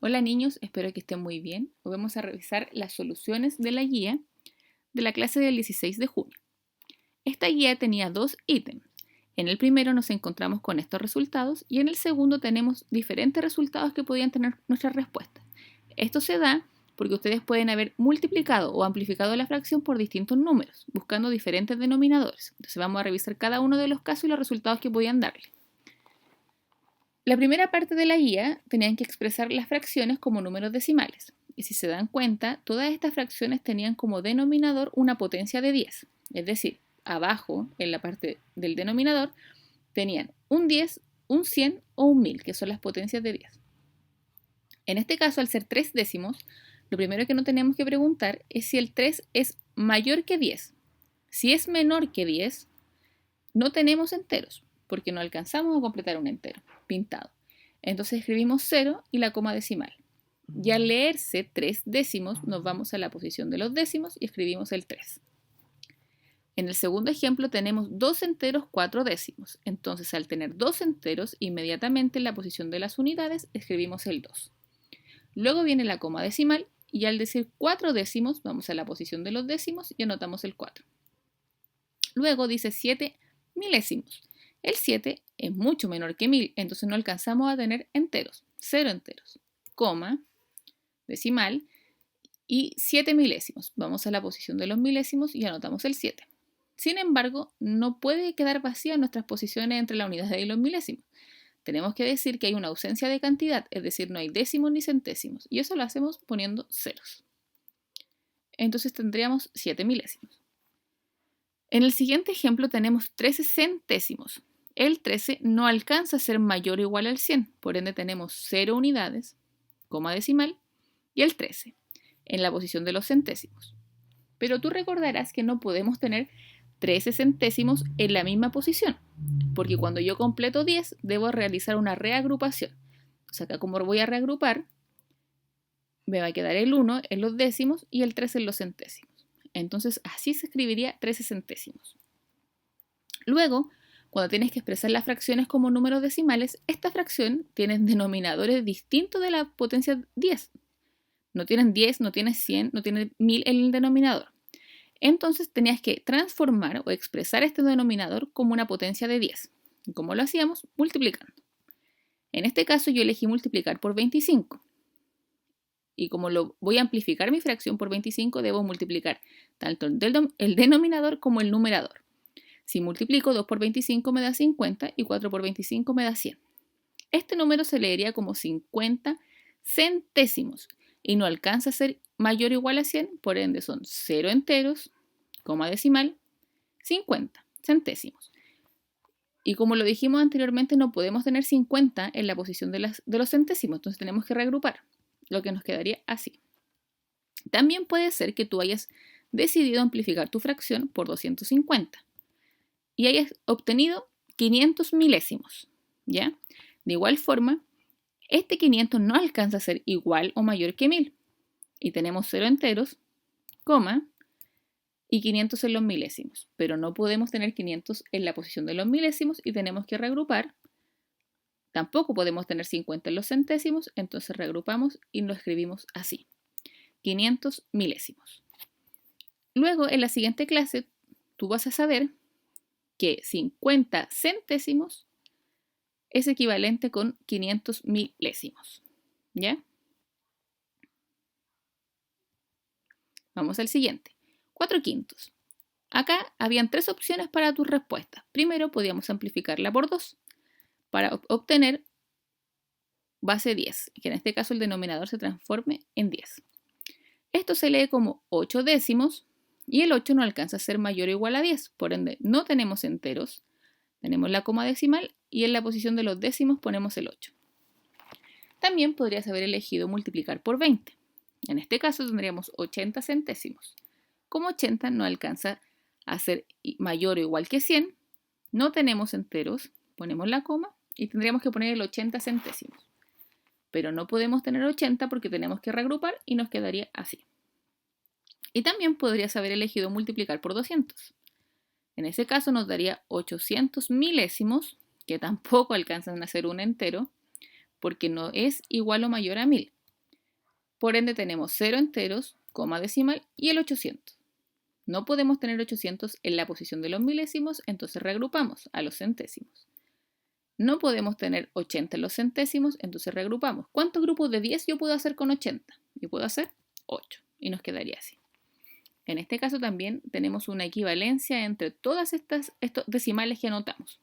Hola niños, espero que estén muy bien. Hoy vamos a revisar las soluciones de la guía de la clase del 16 de junio. Esta guía tenía dos ítems. En el primero nos encontramos con estos resultados y en el segundo tenemos diferentes resultados que podían tener nuestras respuestas. Esto se da porque ustedes pueden haber multiplicado o amplificado la fracción por distintos números, buscando diferentes denominadores. Entonces vamos a revisar cada uno de los casos y los resultados que podían darle. La primera parte de la guía tenían que expresar las fracciones como números decimales. Y si se dan cuenta, todas estas fracciones tenían como denominador una potencia de 10. Es decir, abajo, en la parte del denominador, tenían un 10, un 100 o un 1000, que son las potencias de 10. En este caso, al ser 3 décimos, lo primero que no tenemos que preguntar es si el 3 es mayor que 10. Si es menor que 10, no tenemos enteros, porque no alcanzamos a completar un entero pintado. Entonces escribimos 0 y la coma decimal. Y al leerse 3 décimos, nos vamos a la posición de los décimos y escribimos el 3. En el segundo ejemplo tenemos 2 enteros 4 décimos. Entonces al tener 2 enteros, inmediatamente en la posición de las unidades escribimos el 2. Luego viene la coma decimal y al decir 4 décimos, vamos a la posición de los décimos y anotamos el 4. Luego dice 7 milésimos. El 7 es mucho menor que 1000, entonces no alcanzamos a tener enteros, 0 enteros, coma, decimal y 7 milésimos. Vamos a la posición de los milésimos y anotamos el 7. Sin embargo, no puede quedar vacía nuestras posiciones entre la unidad y los milésimos. Tenemos que decir que hay una ausencia de cantidad, es decir, no hay décimos ni centésimos, y eso lo hacemos poniendo ceros. Entonces tendríamos 7 milésimos. En el siguiente ejemplo tenemos 13 centésimos. El 13 no alcanza a ser mayor o igual al 100, por ende tenemos 0 unidades, coma decimal, y el 13, en la posición de los centésimos. Pero tú recordarás que no podemos tener 13 centésimos en la misma posición, porque cuando yo completo 10 debo realizar una reagrupación. O sea, acá como voy a reagrupar, me va a quedar el 1 en los décimos y el 13 en los centésimos. Entonces así se escribiría 13 centésimos. Luego, cuando tienes que expresar las fracciones como números decimales, esta fracción tiene denominadores distintos de la potencia 10. No tienen 10, no tiene 100, no tiene 1000 en el denominador. Entonces tenías que transformar o expresar este denominador como una potencia de 10. ¿Y cómo lo hacíamos? Multiplicando. En este caso yo elegí multiplicar por 25. Y como voy a amplificar mi fracción por 25, debo multiplicar tanto el denominador como el numerador. Si multiplico 2 por 25 me da 50 y 4 por 25 me da 100. Este número se leería como 50 centésimos y no alcanza a ser mayor o igual a 100, por ende son 0 enteros, coma decimal, 50 centésimos. Y como lo dijimos anteriormente, no podemos tener 50 en la posición de los centésimos, entonces tenemos que reagrupar, lo que nos quedaría así. También puede ser que tú hayas decidido amplificar tu fracción por 250 y hayas obtenido 500 milésimos, ¿ya? De igual forma, este 500 no alcanza a ser igual o mayor que 1000. Y tenemos 0 enteros, coma, y 500 en los milésimos. Pero no podemos tener 500 en la posición de los milésimos y tenemos que reagrupar. Tampoco podemos tener 50 en los centésimos, entonces reagrupamos y lo escribimos así. 500 milésimos. Luego, en la siguiente clase, tú vas a saber que 50 centésimos es equivalente con 500 milésimos. ¿Ya? Vamos al siguiente. 4 quintos. Acá habían tres opciones para tus respuestas. Primero podíamos amplificarla por 2 para obtener base 10, que en este caso el denominador se transforme en 10. Esto se lee como 8 décimos y el 8 no alcanza a ser mayor o igual a 10, por ende no tenemos enteros, tenemos la coma decimal y en la posición de los décimos ponemos el 8. También podrías haber elegido multiplicar por 20. En este caso tendríamos 80 centésimos. Como 80 no alcanza a ser mayor o igual que 100, no tenemos enteros, ponemos la coma y tendríamos que poner el 80 centésimos. Pero no podemos tener 80 porque tenemos que reagrupar y nos quedaría así. Y también podrías haber elegido multiplicar por 200. En ese caso nos daría 800 milésimos, que tampoco alcanzan a ser un entero, porque no es igual o mayor a 1000. Por ende tenemos 0 enteros, coma decimal y el 800. No podemos tener 800 en la posición de los milésimos, entonces reagrupamos a los centésimos. No podemos tener 80 en los centésimos, entonces reagrupamos. ¿Cuántos grupos de 10 yo puedo hacer con 80? Yo puedo hacer 8 y nos quedaría así. En este caso también tenemos una equivalencia entre todas estos decimales que anotamos.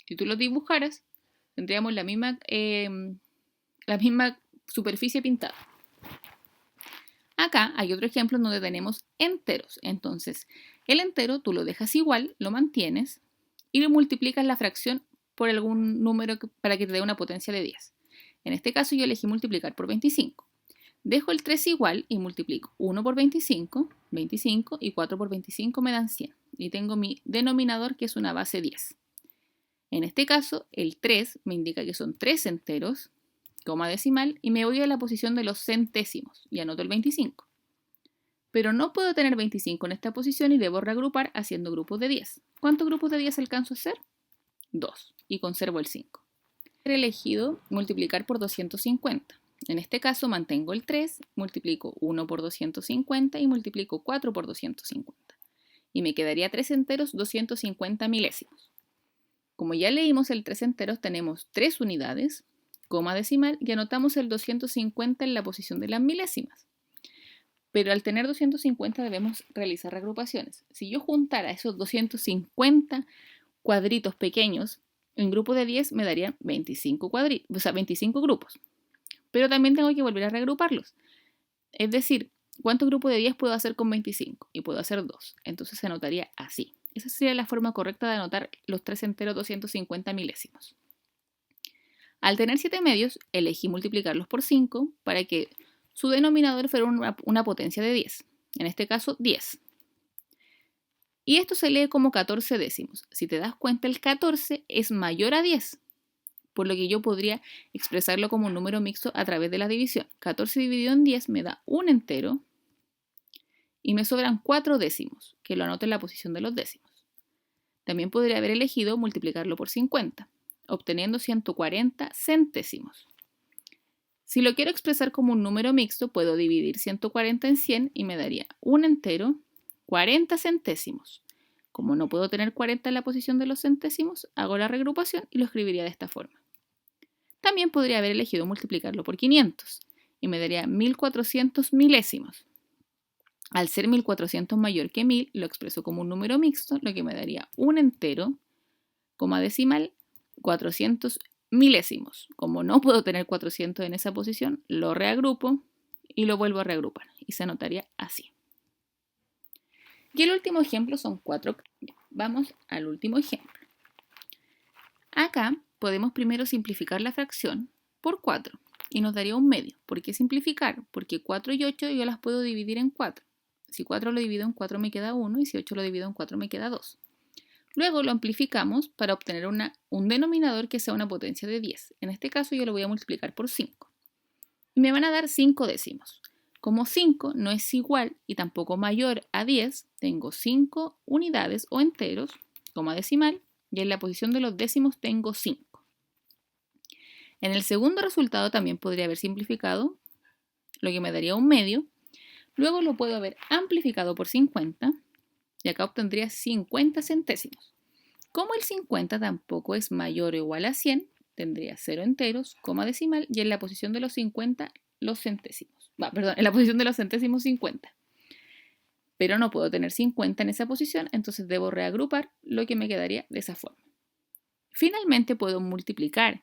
Si tú los dibujaras, tendríamos la misma superficie pintada. Acá hay otro ejemplo donde tenemos enteros. Entonces, el entero tú lo dejas igual, lo mantienes y lo multiplicas la fracción por algún número para que te dé una potencia de 10. En este caso yo elegí multiplicar por 25. Dejo el 3 igual y multiplico 1 por 25, 25 y 4 por 25 me dan 100. Y tengo mi denominador que es una base 10. En este caso, el 3 me indica que son 3 enteros, coma decimal, y me voy a la posición de los centésimos y anoto el 25. Pero no puedo tener 25 en esta posición y debo reagrupar haciendo grupos de 10. ¿Cuántos grupos de 10 alcanzo a hacer? 2. Y conservo el 5. He elegido multiplicar por 250. En este caso mantengo el 3, multiplico 1 por 250 y multiplico 4 por 250. Y me quedaría 3 enteros 250 milésimos. Como ya leímos el 3 enteros, tenemos 3 unidades, coma decimal, y anotamos el 250 en la posición de las milésimas. Pero al tener 250 debemos realizar reagrupaciones. Si yo juntara esos 250 cuadritos pequeños, en grupo de 10 me darían 25 grupos. Pero también tengo que volver a reagruparlos. Es decir, ¿cuántos grupos de 10 puedo hacer con 25? Y puedo hacer 2. Entonces se anotaría así. Esa sería la forma correcta de anotar los 3 enteros 250 milésimos. Al tener 7 medios, elegí multiplicarlos por 5 para que su denominador fuera una potencia de 10. En este caso, 10. Y esto se lee como 14 décimos. Si te das cuenta, el 14 es mayor a 10, por lo que yo podría expresarlo como un número mixto a través de la división. 14 dividido en 10 me da un entero y me sobran 4 décimos, que lo anoto en la posición de los décimos. También podría haber elegido multiplicarlo por 50, obteniendo 140 centésimos. Si lo quiero expresar como un número mixto, puedo dividir 140 en 100 y me daría un entero 40 centésimos. Como no puedo tener 40 en la posición de los centésimos, hago la reagrupación y lo escribiría de esta forma. También podría haber elegido multiplicarlo por 500 y me daría 1400 milésimos. Al ser 1400 mayor que 1000, lo expreso como un número mixto, lo que me daría un entero, coma decimal, 400 milésimos. Como no puedo tener 400 en esa posición, lo reagrupo y lo vuelvo a reagrupar y se anotaría así. Y el último ejemplo son 4. Vamos al último ejemplo. Acá podemos primero simplificar la fracción por 4 y nos daría un medio. ¿Por qué simplificar? Porque 4 y 8 yo las puedo dividir en 4. Si 4 lo divido en 4 me queda 1 y si 8 lo divido en 4 me queda 2. Luego lo amplificamos para obtener un denominador que sea una potencia de 10. En este caso yo lo voy a multiplicar por 5. Y me van a dar 5 décimos. Como 5 no es igual y tampoco mayor a 10, tengo 5 unidades o enteros, coma decimal, y en la posición de los décimos tengo 5. En el segundo resultado también podría haber simplificado, lo que me daría un medio. Luego lo puedo haber amplificado por 50 y acá obtendría 50 centésimos. Como el 50 tampoco es mayor o igual a 100, tendría 0 enteros, coma decimal, y en la posición de los 50 los centésimos. En la posición de los centésimos 50. Pero no puedo tener 50 en esa posición, entonces debo reagrupar, lo que me quedaría de esa forma. Finalmente puedo multiplicar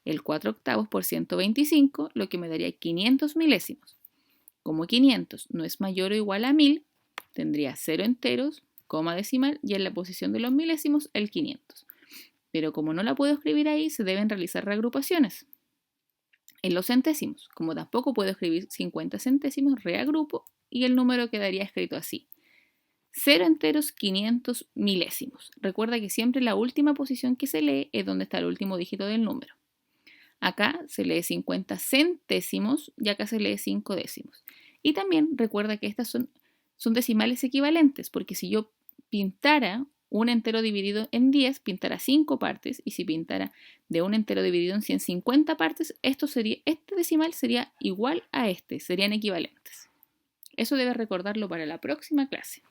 el 4 octavos por 125, lo que me daría 500 milésimos. Como 500 no es mayor o igual a 1000, tendría 0 enteros, coma decimal, y en la posición de los milésimos el 500. Pero como no la puedo escribir ahí, se deben realizar reagrupaciones. En los centésimos, como tampoco puedo escribir 50 centésimos, reagrupo y el número quedaría escrito así. 0 enteros 500 milésimos. Recuerda que siempre la última posición que se lee es donde está el último dígito del número. Acá se lee 50 centésimos y acá se lee 5 décimos. Y también recuerda que estas son decimales equivalentes, porque si yo pintara un entero dividido en 10 pintará 5 partes, y si pintara de un entero dividido en 150 partes, este decimal sería igual a este, serían equivalentes. Eso debes recordarlo para la próxima clase.